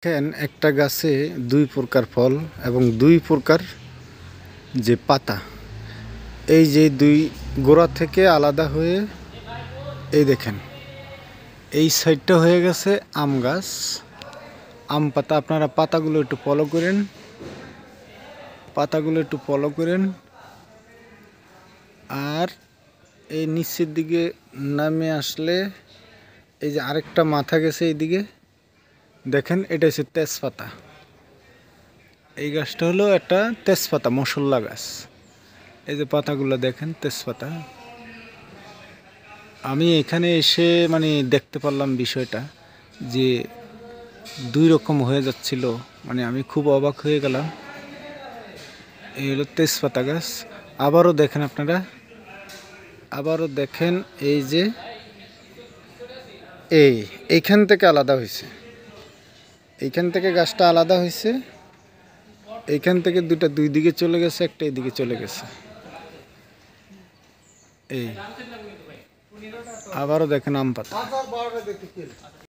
দেখেন একটা গাছে দুই প্রকার ফল এবং দুই প্রকার যে পাতা, এই যে দুই গোড়া থেকে আলাদা হয়ে এই দেখেন এই সাইডটা হয়ে গেছে আম গাছ, আম পাতা। আপনারা পাতাগুলো একটু ফলো করেন, পাতাগুলো একটু ফলো করেন। আর এই নিচের দিকে নামে আসলে এই যে আরেকটা মাথা গেছে এইদিকে দেখেন, এটা হচ্ছে তেজপাতা। এই গাছটা হলো একটা তেজপাতা মশলা গাছ। এই যে পাতাগুলো দেখেন তেজপাতা। আমি এখানে এসে দেখতে পারলাম বিষয়টা যে দুই রকম হয়ে যাচ্ছিল, আমি খুব অবাক হয়ে গেলাম। এই হলো তেজপাতা গাছ। আবারও দেখেন আপনারা, আবারও দেখেন এই যে এইখান থেকে আলাদা হয়েছে, এইখান থেকে গাছটা আলাদা হয়েছে, এইখান থেকে দুইটা দুই দিকে চলে গেছে, একটা এইদিকে চলে গেছে। এই আবারও দেখেন আম পাতা।